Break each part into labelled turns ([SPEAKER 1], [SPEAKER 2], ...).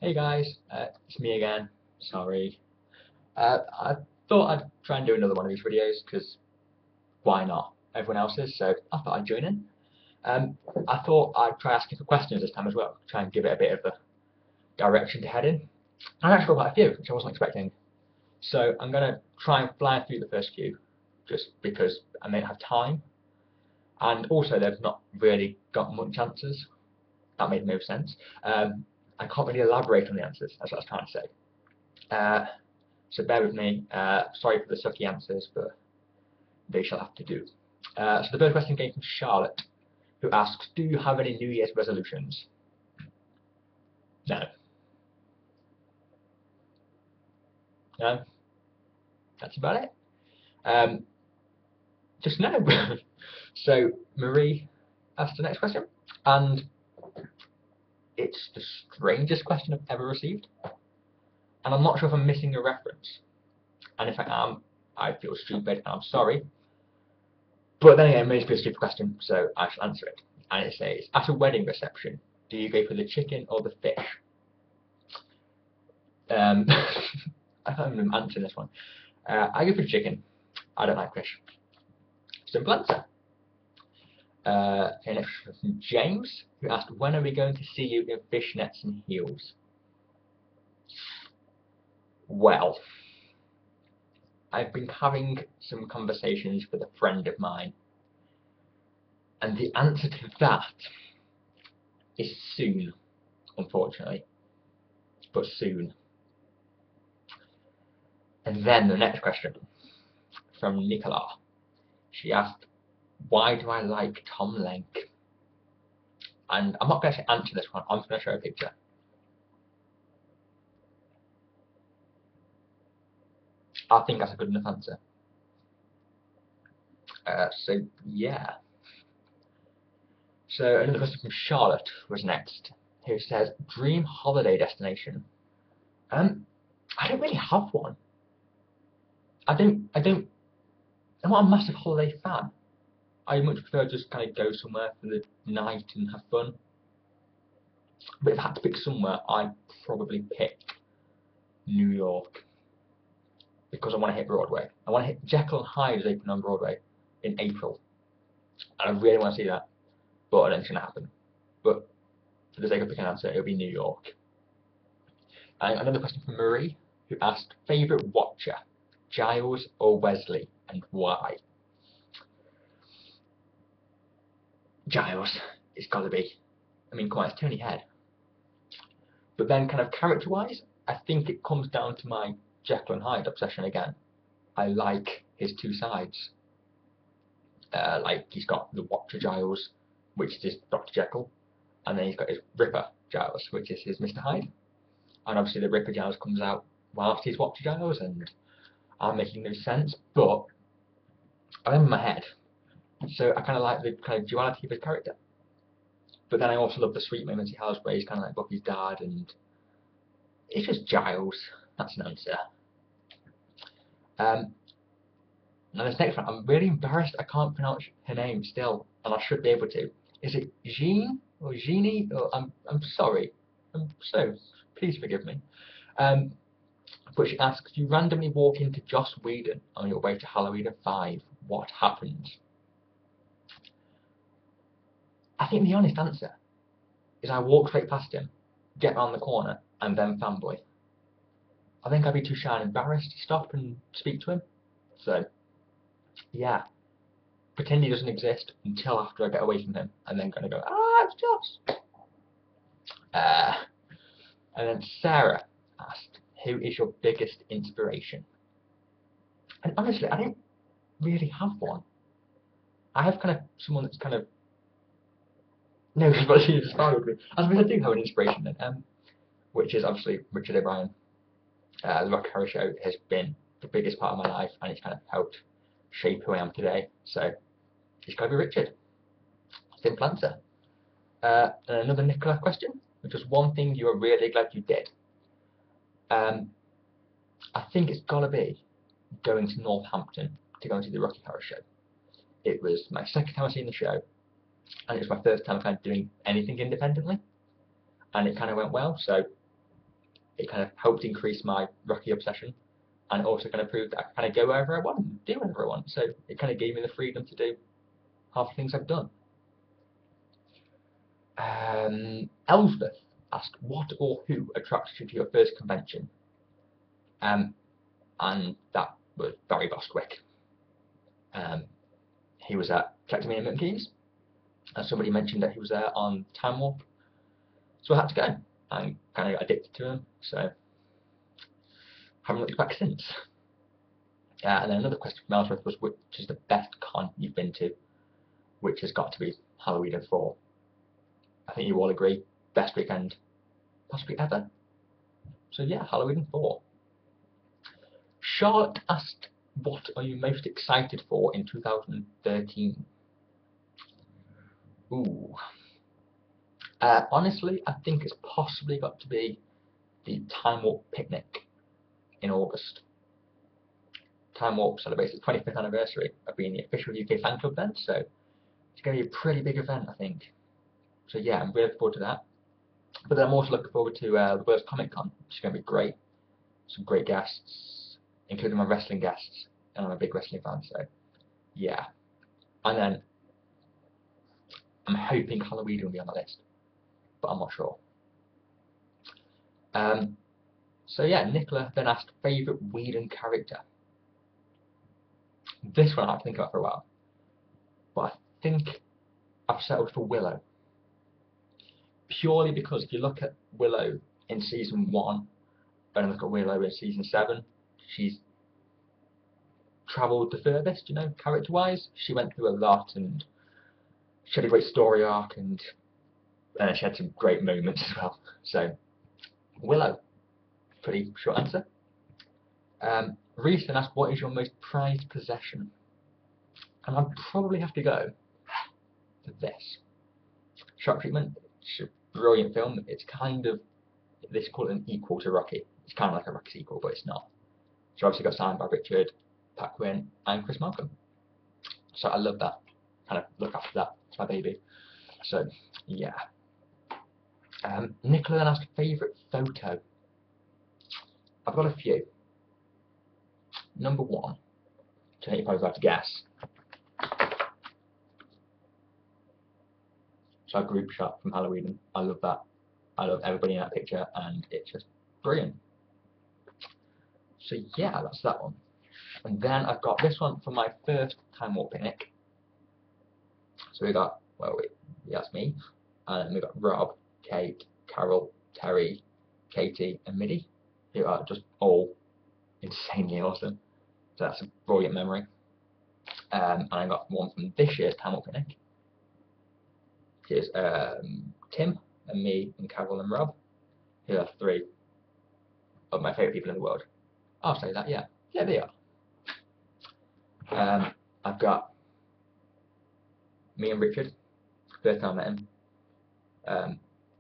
[SPEAKER 1] Hey guys, it's me again. Sorry. I thought I'd try and do another one of these videos because why not? Everyone else is, so I thought I'd join in. Um, I thought I'd try asking for questions this time as well, try and give it a bit of a direction to head in. And I actually got quite a few, which I wasn't expecting. So I'm going to try and fly through the first few, just because I may not have time. And also, they've not really got much answers. That made no sense. I can't really elaborate on the answers, that's what I was trying to say. So bear with me. Sorry for the sucky answers, but they shall have to do. So the first question came from Charlotte, who asks, do you have any New Year's resolutions? No. No? That's about it. Just no. So Marie asked the next question, and it's the strangest question I've ever received. And I'm not sure if I'm missing a reference. And if I am, I feel stupid, and I'm sorry. But then again, it may be a stupid question, so I shall answer it. And it says, at a wedding reception, do you go for the chicken or the fish? I can't even answer this one. I go for chicken. I don't like fish. Simple answer. Okay, next from James, who asked, when are we going to see you in fishnets and heels? Well, I've been having some conversations with a friend of mine, and the answer to that is soon, unfortunately, but soon. And then the next question from Nicola. She asked, why do I like Tom Lenk? And I'm not going to answer this one, I'm just going to show a picture. I think that's a good enough answer. So yeah. So another question from Charlotte was next, who says, dream holiday destination. I don't really have one. I'm not a massive holiday fan. I much prefer just kind of go somewhere for the night and have fun. But if I had to pick somewhere, I'd probably pick New York, because I want to hit Broadway. I want to hit Jekyll and Hyde is open on Broadway in April, and I really want to see that, but I don't think it's going to happen. But for the sake of picking an answer, it'll be New York. And another question from Marie, who asked, favourite watcher, Giles or Wesley, and why? Giles, it's got to be. I mean, come on, it's Tony Head. But then, kind of character-wise, I think it comes down to my Jekyll and Hyde obsession again. I like his two sides. Like, he's got the Watcher Giles, which is his Dr. Jekyll, and then he's got his Ripper Giles, which is his Mr. Hyde. And obviously the Ripper Giles comes out whilst he's Watcher Giles, and I'm making no sense, but I'm in my head. So I kind of like the kind of duality of his character. But then I also love the sweet moments he has where he's kind of like Buffy's dad, and it's just Giles. That's an answer. Now this next one, I'm really embarrassed I can't pronounce her name still, and I should be able to. Is it Jean or Jeannie? Or I'm sorry. Please forgive me. But she asks, you randomly walk into Joss Whedon on your way to Halloween 5. What happens? I think the honest answer is I walk straight past him, get round the corner, and then fanboy. I think I'd be too shy and embarrassed to stop and speak to him. So, yeah. Pretend he doesn't exist until after I get away from him, and then kind of go, it's Joss. And then Sarah asked, who is your biggest inspiration? And honestly, I don't really have one. I have kind of someone that's kind of no, but she's fine with me. As I do have an inspiration then, which is obviously Richard O'Brien. The Rocky Horror Show has been the biggest part of my life, and it's kind of helped shape who I am today. So it's got to be Richard. Simple answer. And another Nicola question, which was one thing you are really glad you did. I think it's got to be going to Northampton to go and see the Rocky Horror Show. It was my second time seeing the show, and it was my first time kind of doing anything independently, and it kind of went well. So it kind of helped increase my Rocky obsession, and it also kind of proved that I can kind of go wherever I want and do whatever I want. So it kind of gave me the freedom to do half the things I've done. Elsbeth asked, what or who attracted you to your first convention? And that was Barry Bostwick. He was at Collecting Me and Milton Keynes, and somebody mentioned that he was there on Time Warp, so I had to go. I'm kind of addicted to him, so haven't looked back since. And then another question from Elsbeth was, which is the best con you've been to? Which has got to be Halloween 4. I think you all agree, best weekend possibly ever. So yeah, Halloween 4. Charlotte asked, what are you most excited for in 2013? Ooh. Honestly, I think it's possibly got to be the Time Warp picnic in August. Time Warp celebrates its 25th anniversary of being the official UK fan club then, so it's going to be a pretty big event, I think. So yeah, I'm really looking forward to that. But then I'm also looking forward to the World's Comic Con, which is going to be great. Some great guests, including my wrestling guests, and I'm a big wrestling fan, so yeah. And then I'm hoping Halloween will be on the list, but I'm not sure. So yeah, Nicola then asked, favourite Whedon character? This one I have to think about for a while, but I think I've settled for Willow. Purely because if you look at Willow in season 1 and look at Willow in season 7, she's travelled the furthest, you know, character-wise. She went through a lot, and she had a great story arc, and she had some great moments as well. So, Willow, pretty short answer. Reese then asked, what is your most prized possession? And I'd probably have to go for this. Shock Treatment. It's a brilliant film. It's kind of, they call it an equal to Rocky. It's kind of like a Rocky sequel, but it's not. So obviously got signed by Richard, Pat Quinn, and Chris Markham. So I love that. Kind of look after that. It's my baby. So yeah. Nicola then asked, favourite photo? I've got a few. Number 1, to make you probably have to guess. So a group shot from Halloween. I love that. I love everybody in that picture, and it's just brilliant. So yeah, that's that one. And then I've got this one from my first Time Warp picnic. So we got, well, that's me, and then we got Rob, Kate, Carol, Terry, Katie, and Middy, who are just all insanely awesome. So that's a brilliant memory. And I got one from this year's Time Warp picnic. Here's Tim and me and Carol and Rob, who are 3 of my favourite people in the world. I'll say that, yeah. Yeah, they are. I've got me and Richard, first time I met him,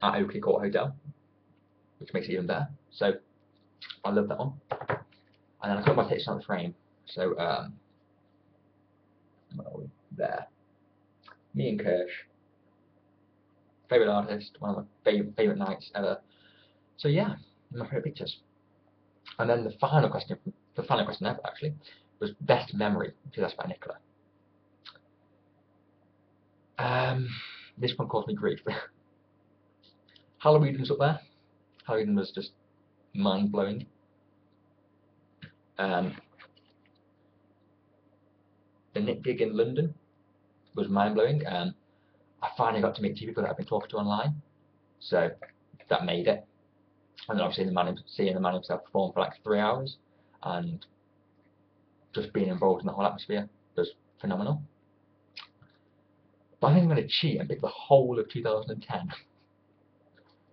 [SPEAKER 1] at Oakley Court Hotel, which makes it even better. So I love that one. And then I've got my pictures on the frame. So there. Me and Kirsch, favourite artist, one of my favourite nights ever. So yeah, my favourite pictures. And then the final question ever actually, was best memory, because that's by Nicola. This one caused me grief. Halloween was up there. Halloween was just mind-blowing. The Nick gig in London was mind-blowing. I finally got to meet 2 people that I've been talking to online, so that made it. And then obviously seeing the man himself perform for like 3 hours, and just being involved in the whole atmosphere was phenomenal. But I think I'm going to cheat and pick the whole of 2010.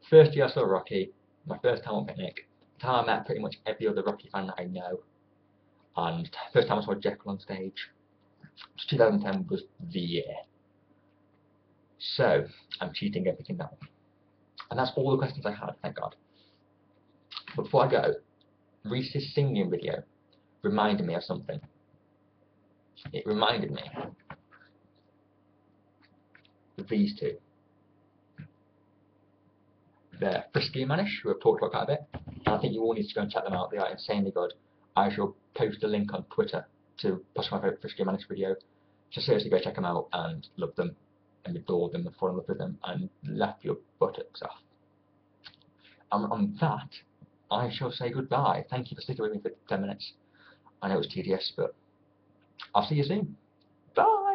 [SPEAKER 1] First year I saw Rocky, my first time on picnic, the time I met pretty much every other Rocky fan that I know, and first time I saw Jekyll on stage. 2010 was the year. So I'm cheating and picking that one. And that's all the questions I had, thank God. But before I go, Reese's singing video reminded me of something. It reminded me of these 2. They're Frisky and Manish, who I've talked about quite a bit, and I think you all need to go and check them out. They are insanely good. I shall post a link on Twitter to possibly my favourite Fish Game Manager video. So seriously, go check them out and love them and adore them and fall in love with them and laugh your buttocks off. And on that, I shall say goodbye. Thank you for sticking with me for 10 minutes. I know it was tedious, but I'll see you soon. Bye!